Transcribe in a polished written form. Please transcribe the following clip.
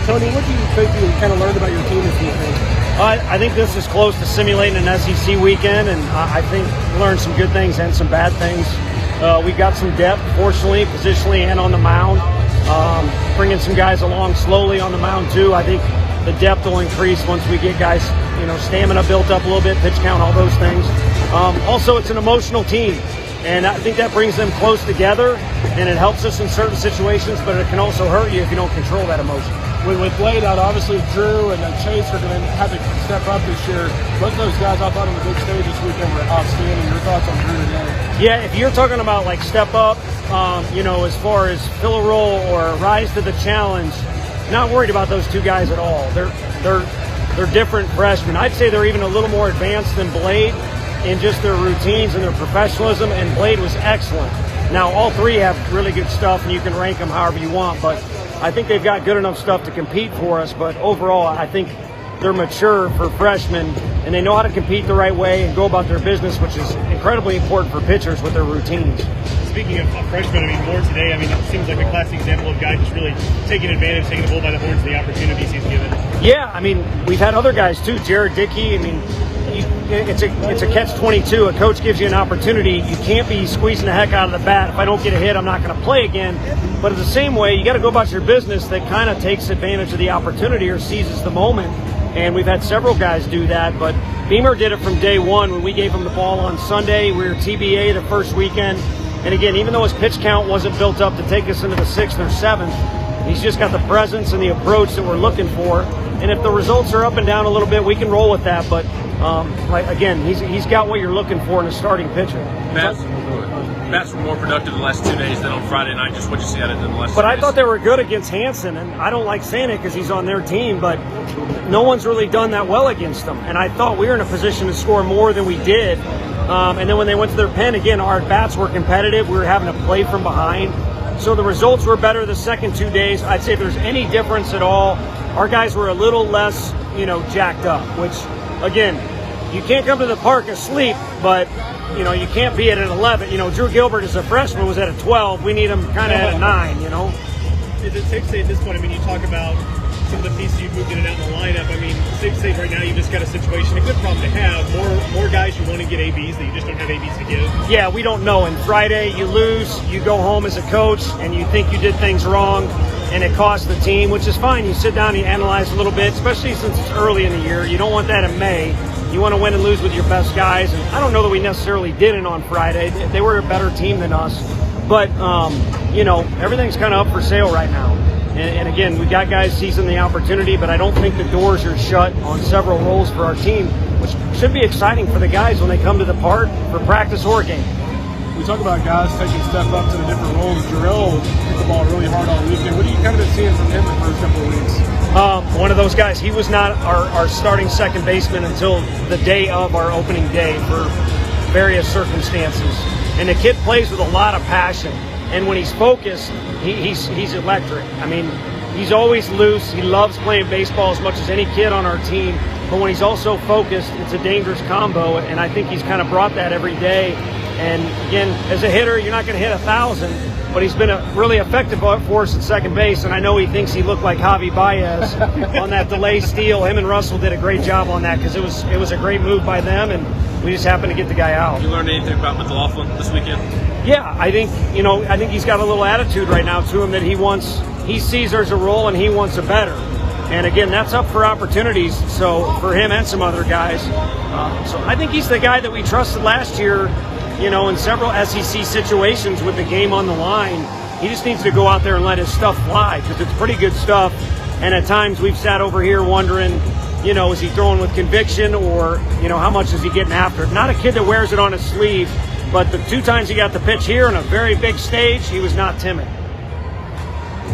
Tony, what do you think you kind of learned about your team this weekend? I think this is close to simulating an SEC weekend, and I think we learned some good things and some bad things. We got some depth, fortunately, positionally, and on the mound. Bringing some guys along slowly on the mound, too. I think the depth will increase once we get guys, stamina built up a little bit, pitch count, all those things. Also, it's an emotional team, and I think that brings them close together, and it helps us in certain situations, but it can also hurt you if you don't control that emotion. With Blade out, obviously Drew and Chase are going to have to step up this year. Both of those guys I thought on the big stage this weekend were outstanding. Your thoughts on Drew today? Yeah, if you're talking about like step up, as far as fill a role or rise to the challenge, not worried about those two guys at all. They're different freshmen. I'd say they're even a little more advanced than Blade in just their routines and their professionalism, and Blade was excellent. Now, all three have really good stuff, and you can rank them however you want, but I think they've got good enough stuff to compete for us. But overall, I think they're mature for freshmen, and they know how to compete the right way and go about their business, which is incredibly important for pitchers with their routines. Speaking of freshmen, more today, it seems like a classic example of guys just really taking advantage, taking the bull by the horns of the opportunities he's given. Yeah, we've had other guys too. Jared Dickey, it's a catch-22. A coach gives you an opportunity. You can't be squeezing the heck out of the bat. If I don't get a hit, I'm not going to play again. But in the same way, you got to go about your business that kind of takes advantage of the opportunity or seizes the moment. And we've had several guys do that. But Beamer did it from day one when we gave him the ball on Sunday. We were TBA the first weekend. And again, even though his pitch count wasn't built up to take us into the 6th or 7th, he's just got the presence and the approach that we're looking for. And if the results are up and down a little bit, we can roll with that. But again, he's got what you're looking for in a starting pitcher. Bats were more productive the last 2 days than on Friday night. Just what you see out of them the last 2 days. But I thought they were good against Hansen, and I don't like saying it because he's on their team, but no one's really done that well against them. And I thought we were in a position to score more than we did. And then when they went to their pen, again, our bats were competitive. We were having to play from behind. So the results were better the second 2 days. I'd say if there's any difference at all, our guys were a little less, jacked up, which, again, you can't come to the park asleep, but, you can't be at an 11. Drew Gilbert as a freshman was at a 12. We need him kind of at a 9, Is it safe to say at this point, you talk about some of the pieces you've moved in and out in the lineup. Safe to say right now you've just got a situation, a good problem to have. More guys you want to get ABs that you just don't have ABs to give. Yeah, we don't know. And Friday you lose, you go home as a coach, and you think you did things wrong, and it cost the team, which is fine. You sit down and you analyze a little bit, especially since it's early in the year. You don't want that in May. You want to win and lose with your best guys. And I don't know that we necessarily didn't on Friday. They were a better team than us. But, everything's kind of up for sale right now. And again, we got guys seizing the opportunity, but I don't think the doors are shut on several roles for our team, which should be exciting for the guys when they come to the park for practice or game. We talk about guys taking step up to the different roles. Jarrell hit the ball really hard all weekend. What are you kind of been seeing from him the first couple of weeks? One of those guys. He was not our starting second baseman until the day of our opening day for various circumstances. And the kid plays with a lot of passion. And when he's focused, he's electric. He's always loose. He loves playing baseball as much as any kid on our team. But when he's also focused, it's a dangerous combo. And I think he's kind of brought that every day. And again, as a hitter, you're not going to hit 1,000, but he's been a really effective for us at second base. And I know he thinks he looked like Javi Baez on that delay steal. Him and Russell did a great job on that because it was a great move by them, and we just happened to get the guy out. You learned anything about McLaughlin this weekend? Yeah, I think he's got a little attitude right now to him that he sees there's a role and he wants a better. And again, that's up for opportunities. So for him and some other guys. So I think he's the guy that we trusted last year, in several SEC situations with the game on the line. He just needs to go out there and let his stuff fly because it's pretty good stuff. And at times we've sat over here wondering, is he throwing with conviction or, how much is he getting after it? Not a kid that wears it on his sleeve, but the 2 times he got the pitch here on a very big stage, he was not timid.